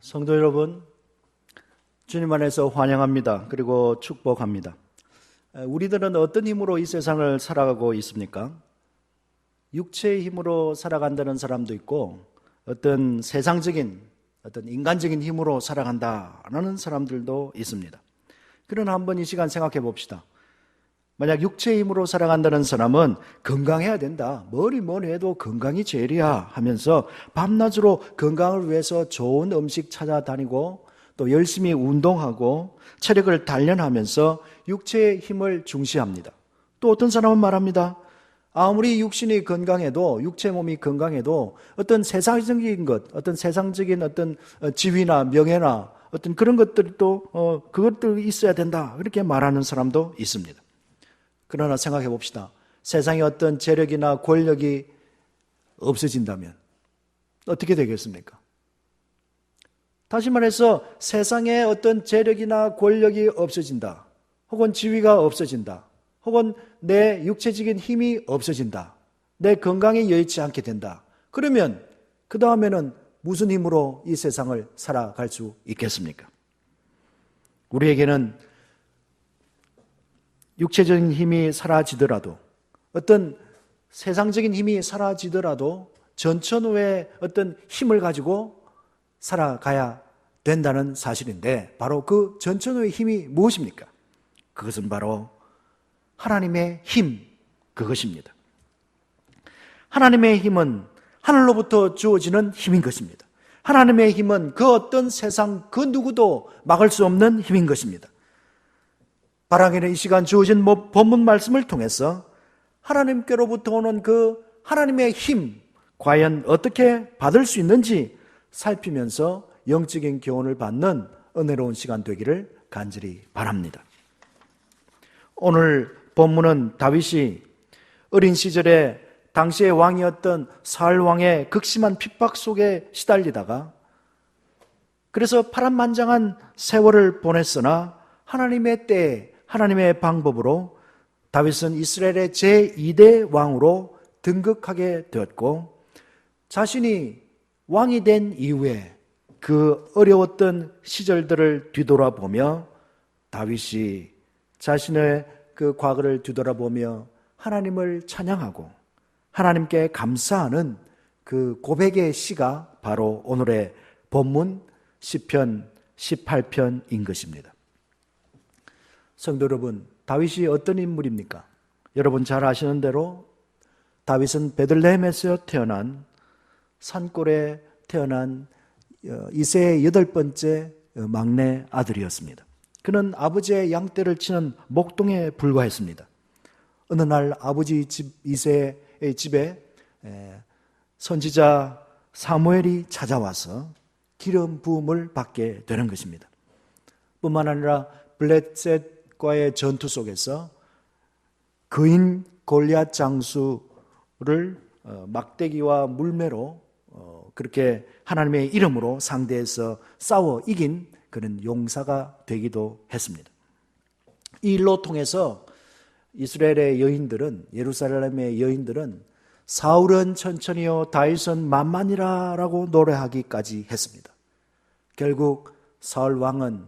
성도 여러분, 주님 안에서 환영합니다. 그리고 축복합니다. 우리들은 어떤 힘으로 이 세상을 살아가고 있습니까? 육체의 힘으로 살아간다는 사람도 있고, 어떤 세상적인, 어떤 인간적인 힘으로 살아간다는 사람들도 있습니다. 그러나 한번 이 시간 생각해 봅시다. 만약 육체의 힘으로 살아간다는 사람은 건강해야 된다. 뭐니 해도 건강이 제일이야 하면서 밤낮으로 건강을 위해서 좋은 음식 찾아다니고 또 열심히 운동하고 체력을 단련하면서 육체의 힘을 중시합니다. 또 어떤 사람은 말합니다. 아무리 육신이 건강해도, 육체 몸이 건강해도 어떤 세상적인 것, 어떤 세상적인 어떤 지위나 명예나 어떤 그런 것들도 그것들이 있어야 된다. 그렇게 말하는 사람도 있습니다. 그러나 생각해 봅시다. 세상에 어떤 재력이나 권력이 없어진다면 어떻게 되겠습니까? 다시 말해서 세상에 어떤 재력이나 권력이 없어진다. 혹은 지위가 없어진다. 혹은 내 육체적인 힘이 없어진다. 내 건강이 여의치 않게 된다. 그러면 그 다음에는 무슨 힘으로 이 세상을 살아갈 수 있겠습니까? 우리에게는 육체적인 힘이 사라지더라도, 어떤 세상적인 힘이 사라지더라도 전천후의 어떤 힘을 가지고 살아가야 된다는 사실인데, 바로 그 전천후의 힘이 무엇입니까? 그것은 바로 하나님의 힘, 그것입니다. 하나님의 힘은 하늘로부터 주어지는 힘인 것입니다. 하나님의 힘은 그 어떤 세상 그 누구도 막을 수 없는 힘인 것입니다. 바라기는 이 시간 주어진 본문 말씀을 통해서 하나님께로부터 오는 그 하나님의 힘, 과연 어떻게 받을 수 있는지 살피면서 영적인 교훈을 받는 은혜로운 시간 되기를 간절히 바랍니다. 오늘 본문은 다윗이 어린 시절에 당시의 왕이었던 사울 왕의 극심한 핍박 속에 시달리다가, 그래서 파란만장한 세월을 보냈으나 하나님의 때에 하나님의 방법으로 다윗은 이스라엘의 제2대 왕으로 등극하게 되었고, 자신이 왕이 된 이후에 그 어려웠던 시절들을 뒤돌아보며 다윗이 자신의 그 과거를 뒤돌아보며 하나님을 찬양하고 하나님께 감사하는 그 고백의 시가 바로 오늘의 본문 시편 18편인 것입니다. 성도 여러분, 다윗이 어떤 인물입니까? 여러분 잘 아시는 대로 다윗은 베들레헴에서 태어난, 산골에 태어난 이세의 8번째 막내 아들이었습니다. 그는 아버지의 양떼를 치는 목동에 불과했습니다. 어느 날 아버지 집 이세의 집에 선지자 사무엘이 찾아와서 기름 부음을 받게 되는 것입니다. 뿐만 아니라 블레셋과의 전투 속에서 그인 골리앗 장수를 막대기와 물매로 그렇게 하나님의 이름으로 상대해서 싸워 이긴 그런 용사가 되기도 했습니다. 이 일로 통해서 이스라엘의 여인들은, 예루살렘의 여인들은 사울은 천천히요 다윗은 만만이라라고 노래하기까지 했습니다. 결국 사울 왕은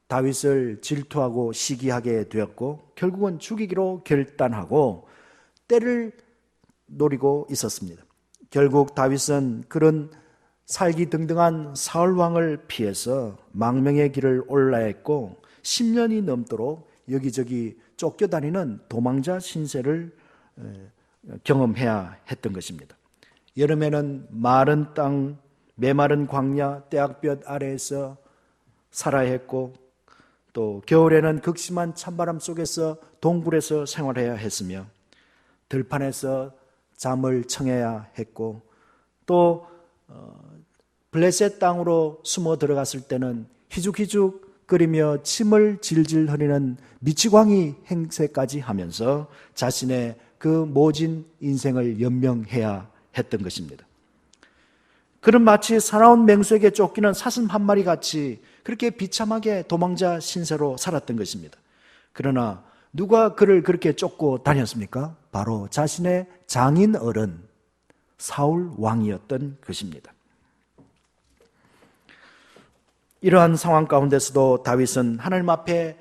다윗을 질투하고 시기하게 되었고 결국은 죽이기로 결단하고 때를 노리고 있었습니다. 결국 다윗은 그런 살기등등한 사울 왕을 피해서 망명의 길을 올라야 했고 10년이 넘도록 여기저기 쫓겨다니는 도망자 신세를 경험해야 했던 것입니다. 여름에는 마른 땅, 메마른 광야, 떼약볕 아래에서 살아야 했고, 또 겨울에는 극심한 찬바람 속에서 동굴에서 생활해야 했으며 들판에서 잠을 청해야 했고, 또 블레셋 땅으로 숨어 들어갔을 때는 희죽희죽 거리며 침을 질질 흘리는 미치광이 행세까지 하면서 자신의 그 모진 인생을 연명해야 했던 것입니다. 그는 마치 사나운 맹수에게 쫓기는 사슴 한 마리 같이 그렇게 비참하게 도망자 신세로 살았던 것입니다. 그러나 누가 그를 그렇게 쫓고 다녔습니까? 바로 자신의 장인 어른 사울 왕이었던 것입니다. 이러한 상황 가운데서도 다윗은 하나님 앞에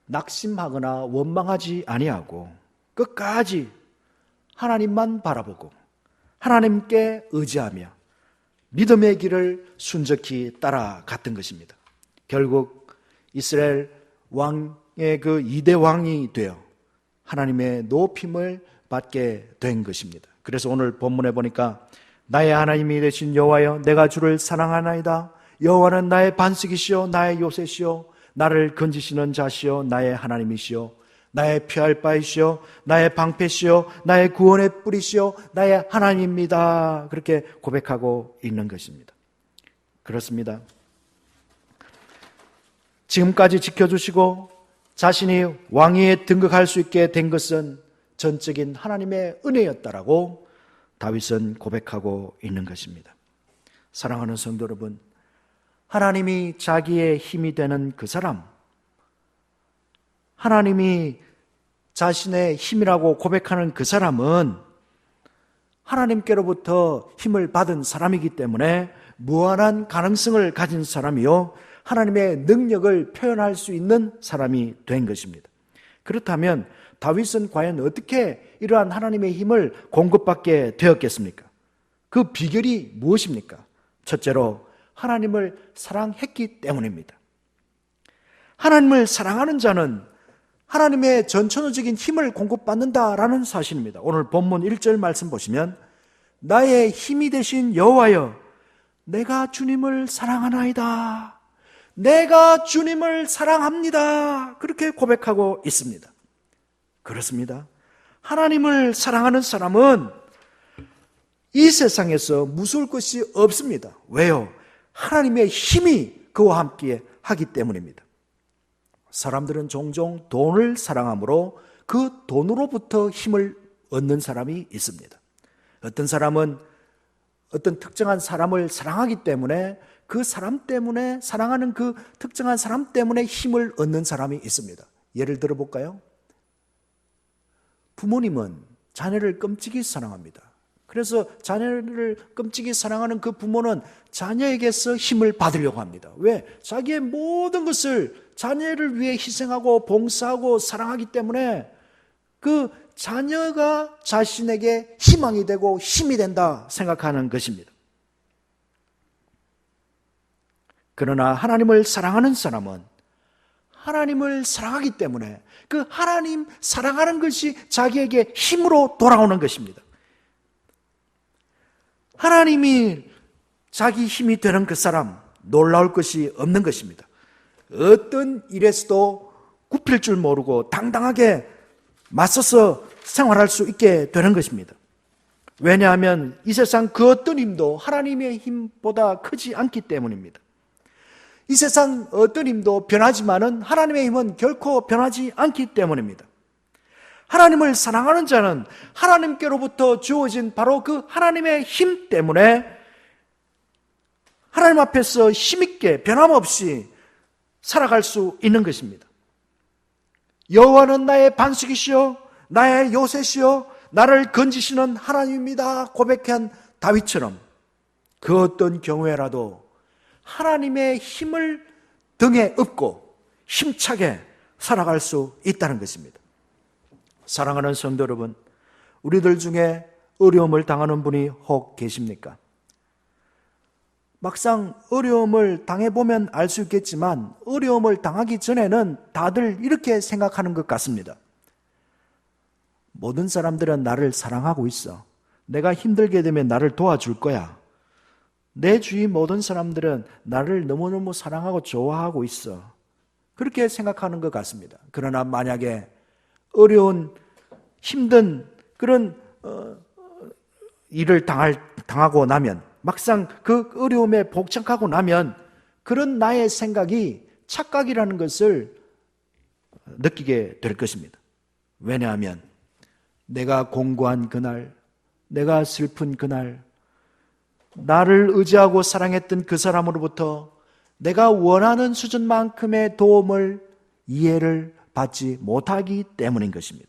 낙심하거나 원망하지 아니하고 끝까지 하나님만 바라보고 하나님께 의지하며 믿음의 길을 순적히 따라갔던 것입니다. 결국 이스라엘 왕의 그 2대 왕이 되어 하나님의 높임을 받게 된 것입니다. 그래서 오늘 본문에 보니까 나의 하나님이 되신 여호와여 내가 주를 사랑하나이다. 여호와는 나의 반석이시요 나의 요새시요 나를 건지시는 자시요 나의 하나님이시요 나의 피할 바이시요 나의 방패시요 나의 구원의 뿌리시요 나의 하나님입니다. 그렇게 고백하고 있는 것입니다. 그렇습니다. 지금까지 지켜주시고 자신이 왕위에 등극할 수 있게 된 것은 전적인 하나님의 은혜였다라고 다윗은 고백하고 있는 것입니다. 사랑하는 성도 여러분, 하나님이 자기의 힘이 되는 그 사람, 하나님이 자신의 힘이라고 고백하는 그 사람은 하나님께로부터 힘을 받은 사람이기 때문에 무한한 가능성을 가진 사람이요 하나님의 능력을 표현할 수 있는 사람이 된 것입니다. 그렇다면 다윗은 과연 어떻게 이러한 하나님의 힘을 공급받게 되었겠습니까? 그 비결이 무엇입니까? 첫째로 하나님을 사랑했기 때문입니다. 하나님을 사랑하는 자는 하나님의 전천후적인 힘을 공급받는다라는 사실입니다. 오늘 본문 1절 말씀 보시면 나의 힘이 되신 여호와여 내가 주님을 사랑하나이다. 내가 주님을 사랑합니다. 그렇게 고백하고 있습니다. 그렇습니다. 하나님을 사랑하는 사람은 이 세상에서 무서울 것이 없습니다. 왜요? 하나님의 힘이 그와 함께 하기 때문입니다. 사람들은 종종 돈을 사랑하므로 그 돈으로부터 힘을 얻는 사람이 있습니다. 어떤 사람은 어떤 특정한 사람을 사랑하기 때문에 그 사람 때문에 사랑하는 그 특정한 사람 때문에 힘을 얻는 사람이 있습니다. 예를 들어 볼까요? 부모님은 자녀를 끔찍이 사랑합니다. 그래서 자녀를 끔찍이 사랑하는 그 부모는 자녀에게서 힘을 받으려고 합니다. 왜? 자기의 모든 것을 자녀를 위해 희생하고 봉사하고 사랑하기 때문에 그 자녀가 자신에게 희망이 되고 힘이 된다 생각하는 것입니다. 그러나 하나님을 사랑하는 사람은 하나님을 사랑하기 때문에 그 하나님 사랑하는 것이 자기에게 힘으로 돌아오는 것입니다. 하나님이 자기 힘이 되는 그 사람 놀라울 것이 없는 것입니다. 어떤 일에서도 굽힐 줄 모르고 당당하게 맞서서 생활할 수 있게 되는 것입니다. 왜냐하면 이 세상 그 어떤 힘도 하나님의 힘보다 크지 않기 때문입니다. 이 세상 어떤 힘도 변하지만은 하나님의 힘은 결코 변하지 않기 때문입니다. 하나님을 사랑하는 자는 하나님께로부터 주어진 바로 그 하나님의 힘 때문에 하나님 앞에서 힘있게 변함없이 살아갈 수 있는 것입니다. 여호와는 나의 반석이시요 나의 요새시요 나를 건지시는 하나님입니다 고백한 다윗처럼 그 어떤 경우에라도 하나님의 힘을 등에 업고 힘차게 살아갈 수 있다는 것입니다. 사랑하는 성도 여러분, 우리들 중에 어려움을 당하는 분이 혹 계십니까? 막상 어려움을 당해보면 알 수 있겠지만 어려움을 당하기 전에는 다들 이렇게 생각하는 것 같습니다. 모든 사람들은 나를 사랑하고 있어. 내가 힘들게 되면 나를 도와줄 거야. 내 주위 모든 사람들은 나를 너무너무 사랑하고 좋아하고 있어. 그렇게 생각하는 것 같습니다. 그러나 만약에 어려운 힘든 그런 일을 당하고 나면 막상 그 어려움에 복잡하고 나면 그런 나의 생각이 착각이라는 것을 느끼게 될 것입니다. 왜냐하면 내가 공고한 그날, 내가 슬픈 그날, 나를 의지하고 사랑했던 그 사람으로부터 내가 원하는 수준만큼의 도움을, 이해를 받지 못하기 때문인 것입니다.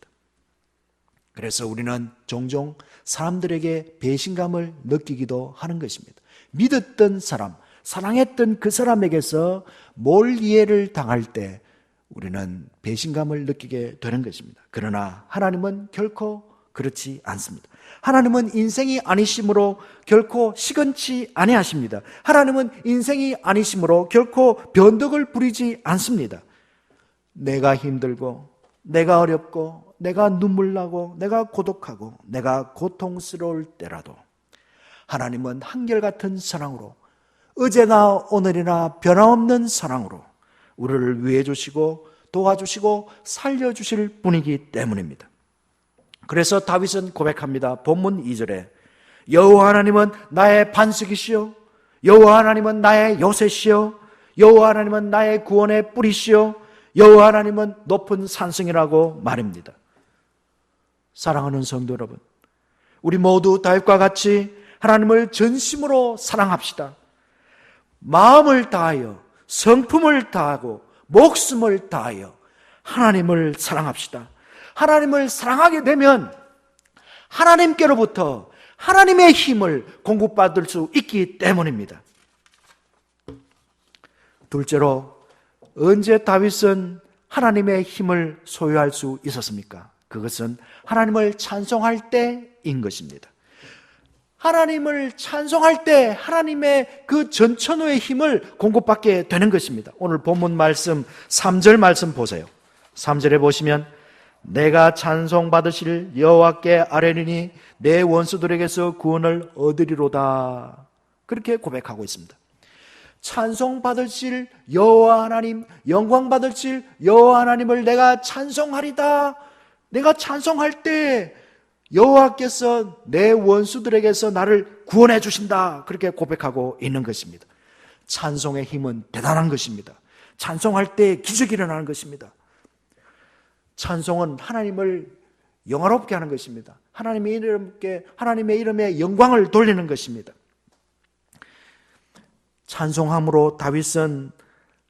그래서 우리는 종종 사람들에게 배신감을 느끼기도 하는 것입니다. 믿었던 사람, 사랑했던 그 사람에게서 뭘 이해를 당할 때 우리는 배신감을 느끼게 되는 것입니다. 그러나 하나님은 결코 그렇지 않습니다. 하나님은 인생이 아니심으로 결코 시건치 아니하십니다. 하나님은 인생이 아니심으로 결코 변덕을 부리지 않습니다. 내가 힘들고 내가 어렵고 내가 눈물 나고 내가 고독하고 내가 고통스러울 때라도 하나님은 한결같은 사랑으로 어제나 오늘이나 변함없는 사랑으로 우리를 위해 주시고 도와주시고 살려주실 분이기 때문입니다. 그래서 다윗은 고백합니다. 본문 2절에 여호와 하나님은 나의 반석이시요 여호와 하나님은 나의 요새시요 여호와 하나님은 나의 구원의 뿌리시요 여호와 하나님은 높은 산성이라고 말입니다. 사랑하는 성도 여러분, 우리 모두 다윗과 같이 하나님을 전심으로 사랑합시다. 마음을 다하여 성품을 다하고 목숨을 다하여 하나님을 사랑합시다. 하나님을 사랑하게 되면 하나님께로부터 하나님의 힘을 공급받을 수 있기 때문입니다. 둘째로, 언제 다윗은 하나님의 힘을 소유할 수 있었습니까? 그것은 하나님을 찬송할 때인 것입니다. 하나님을 찬송할 때 하나님의 그 전천후의 힘을 공급받게 되는 것입니다. 오늘 본문 말씀 3절 말씀 보세요. 3절에 보시면 내가 찬송받으실 여호와께 아뢰리니 내 원수들에게서 구원을 얻으리로다. 그렇게 고백하고 있습니다. 찬송받으실 여호와 하나님, 영광받으실 여호와 하나님을 내가 찬송하리다. 내가 찬송할 때 여호와께서 내 원수들에게서 나를 구원해 주신다. 그렇게 고백하고 있는 것입니다. 찬송의 힘은 대단한 것입니다. 찬송할 때 기적이 일어나는 것입니다. 찬송은 하나님을 영화롭게 하는 것입니다. 하나님의 이름에 영광을 돌리는 것입니다. 찬송함으로 다윗은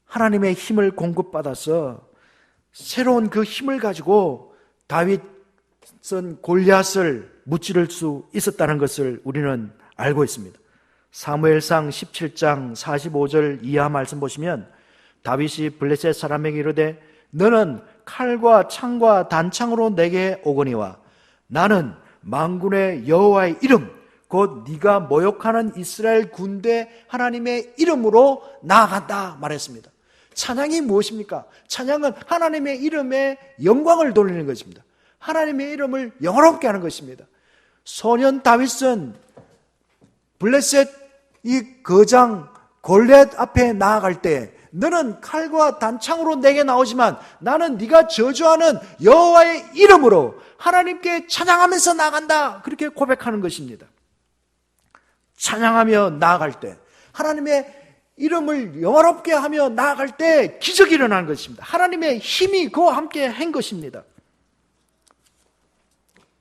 하나님의 힘을 공급받아서 새로운 그 힘을 가지고 다윗은 골리앗을 무찌를 수 있었다는 것을 우리는 알고 있습니다. 사무엘상 17장 45절 이하 말씀 보시면 다윗이 블레셋 사람에게 이르되 너는 칼과 창과 단창으로 내게 오거니와 나는 만군의 여호와의 이름 곧 네가 모욕하는 이스라엘 군대 하나님의 이름으로 나아간다 말했습니다. 찬양이 무엇입니까? 찬양은 하나님의 이름에 영광을 돌리는 것입니다. 하나님의 이름을 영화롭게 하는 것입니다. 소년 다윗은 블레셋 이 거장 골리앗 앞에 나아갈 때 너는 칼과 단창으로 내게 나오지만 나는 네가 저주하는 여호와의 이름으로 하나님께 찬양하면서 나아간다. 그렇게 고백하는 것입니다. 찬양하며 나아갈 때 하나님의 이름을 영화롭게 하며 나아갈 때 기적이 일어나는 것입니다. 하나님의 힘이 그와 함께 한 것입니다.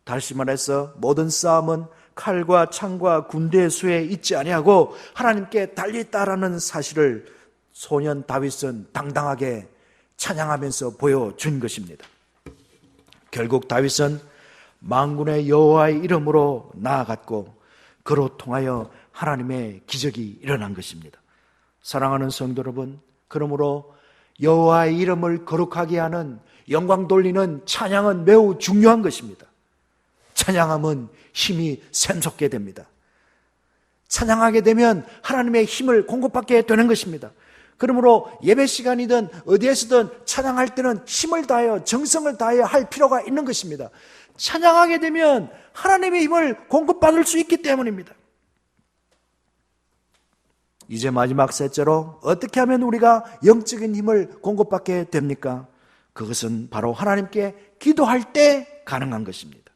다시 말해서 모든 싸움은 칼과 창과 군대의 수에 있지 아니하고 하나님께 달려있다라는 사실을 소년 다윗은 당당하게 찬양하면서 보여준 것입니다. 결국 다윗은 만군의 여호와의 이름으로 나아갔고 그로 통하여 하나님의 기적이 일어난 것입니다. 사랑하는 성도 여러분, 그러므로 여호와의 이름을 거룩하게 하는 영광 돌리는 찬양은 매우 중요한 것입니다. 찬양하면 힘이 샘솟게 됩니다. 찬양하게 되면 하나님의 힘을 공급받게 되는 것입니다. 그러므로 예배 시간이든 어디에서든 찬양할 때는 힘을 다하여 정성을 다하여 할 필요가 있는 것입니다. 찬양하게 되면 하나님의 힘을 공급받을 수 있기 때문입니다. 이제 마지막 셋째로 어떻게 하면 우리가 영적인 힘을 공급받게 됩니까? 그것은 바로 하나님께 기도할 때 가능한 것입니다.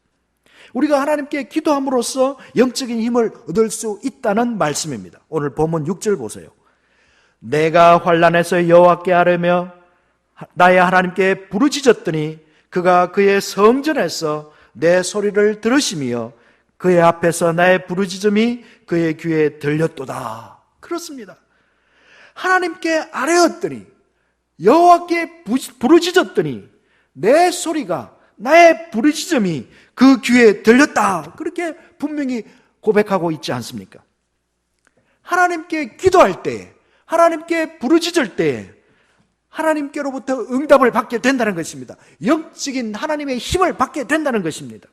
우리가 하나님께 기도함으로써 영적인 힘을 얻을 수 있다는 말씀입니다. 오늘 본문 6절 보세요. 내가 환난에서 여호와께 아뢰며 나의 하나님께 부르짖었더니 그가 그의 성전에서 내 소리를 들으시며 그의 앞에서 나의 부르짖음이 그의 귀에 들렸도다. 그렇습니다. 하나님께 아뢰었더니 여호와께 부르짖었더니 내 소리가 나의 부르짖음이 그 귀에 들렸다. 그렇게 분명히 고백하고 있지 않습니까? 하나님께 기도할 때에, 하나님께 부르짖을 때에 하나님께로부터 응답을 받게 된다는 것입니다. 영적인 하나님의 힘을 받게 된다는 것입니다.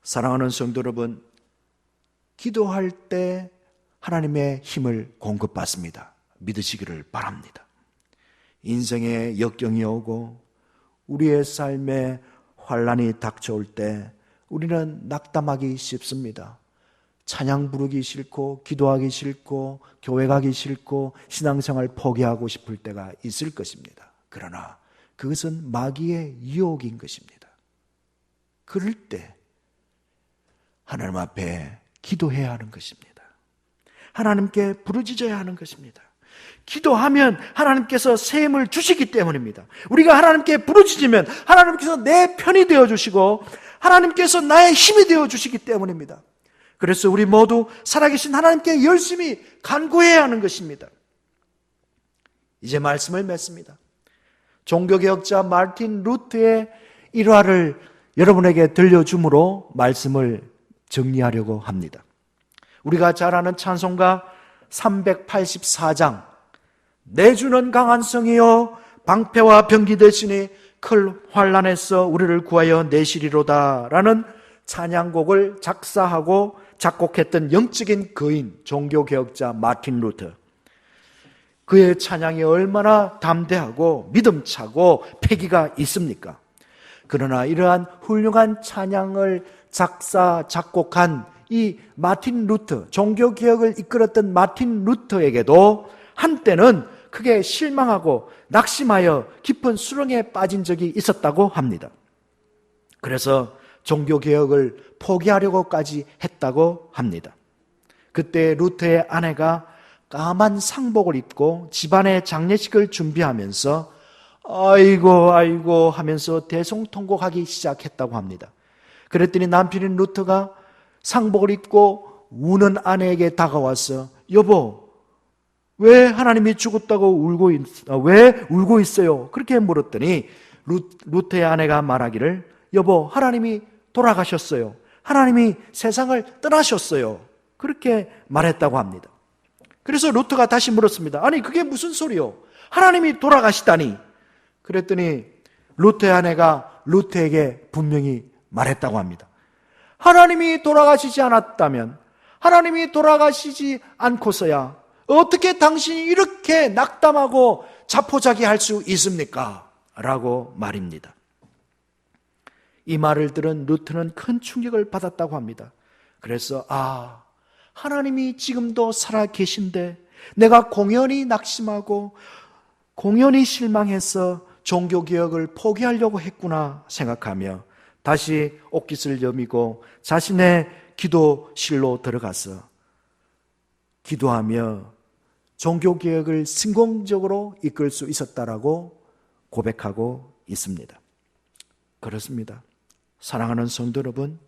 사랑하는 성도 여러분, 기도할 때 하나님의 힘을 공급받습니다. 믿으시기를 바랍니다. 인생에 역경이 오고 우리의 삶에 환난이 닥쳐올 때 우리는 낙담하기 쉽습니다. 찬양 부르기 싫고 기도하기 싫고 교회 가기 싫고 신앙생활 포기하고 싶을 때가 있을 것입니다. 그러나 그것은 마귀의 유혹인 것입니다. 그럴 때 하나님 앞에 기도해야 하는 것입니다. 하나님께 부르짖어야 하는 것입니다. 기도하면 하나님께서 새 힘을 주시기 때문입니다. 우리가 하나님께 부르짖으면 하나님께서 내 편이 되어주시고 하나님께서 나의 힘이 되어주시기 때문입니다. 그래서 우리 모두 살아계신 하나님께 열심히 간구해야 하는 것입니다. 이제 말씀을 맺습니다. 종교개혁자 마틴 루터의 일화를 여러분에게 들려줌으로 말씀을 정리하려고 합니다. 우리가 잘 아는 찬송가 384장, 내주는 강한 성이여 방패와 병기 대신에 큰 환난에서 우리를 구하여 내시리로다 라는 찬양곡을 작사하고 작곡했던 영적인 거인, 종교개혁자 마틴 루터. 그의 찬양이 얼마나 담대하고 믿음차고 패기가 있습니까? 그러나 이러한 훌륭한 찬양을 작사, 작곡한 이 마틴 루터, 종교개혁을 이끌었던 마틴 루터에게도 한때는 크게 실망하고 낙심하여 깊은 수렁에 빠진 적이 있었다고 합니다. 그래서 종교개혁을 포기하려고까지 했다고 합니다. 그때 루터의 아내가 까만 상복을 입고 집안의 장례식을 준비하면서 아이고 하면서 대성통곡하기 시작했다고 합니다. 그랬더니 남편인 루터가 상복을 입고 우는 아내에게 다가와서 여보, 왜 하나님이 죽었다고 왜 울고 있어요? 그렇게 물었더니 루터의 아내가 말하기를 여보, 하나님이 돌아가셨어요. 하나님이 세상을 떠나셨어요. 그렇게 말했다고 합니다. 그래서 루터가 다시 물었습니다. 아니 그게 무슨 소리요? 하나님이 돌아가시다니. 그랬더니 루터의 아내가 루터에게 분명히 말했다고 합니다. 하나님이 돌아가시지 않았다면, 하나님이 돌아가시지 않고서야 어떻게 당신이 이렇게 낙담하고 자포자기할 수 있습니까? 라고 말입니다. 이 말을 들은 루터는 큰 충격을 받았다고 합니다. 그래서 하나님이 지금도 살아 계신데 내가 공연히 낙심하고 공연히 실망해서 종교개혁을 포기하려고 했구나 생각하며 다시 옷깃을 여미고 자신의 기도실로 들어가서 기도하며 종교개혁을 성공적으로 이끌 수 있었다라고 고백하고 있습니다. 그렇습니다. 사랑하는 성도 여러분,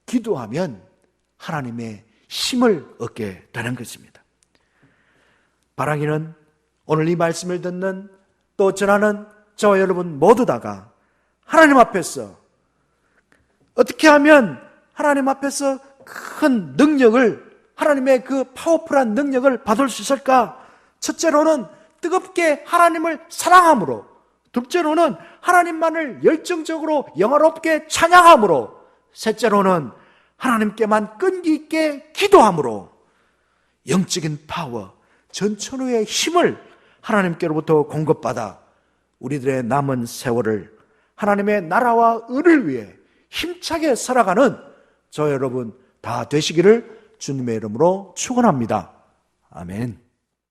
기도하면 하나님의 힘을 얻게 되는 것입니다. 바라기는 오늘 이 말씀을 듣는 또 전하는 저와 여러분 모두 다가 하나님 앞에서 어떻게 하면 하나님 앞에서 큰 능력을, 하나님의 그 파워풀한 능력을 받을 수 있을까? 첫째로는 뜨겁게 하나님을 사랑함으로, 둘째로는 하나님만을 열정적으로 영화롭게 찬양함으로, 셋째로는 하나님께만 끈기 있게 기도함으로 영적인 파워, 전천후의 힘을 하나님께로부터 공급받아 우리들의 남은 세월을 하나님의 나라와 의를 위해 힘차게 살아가는 저 여러분 다 되시기를 주님의 이름으로 축원합니다. 아멘.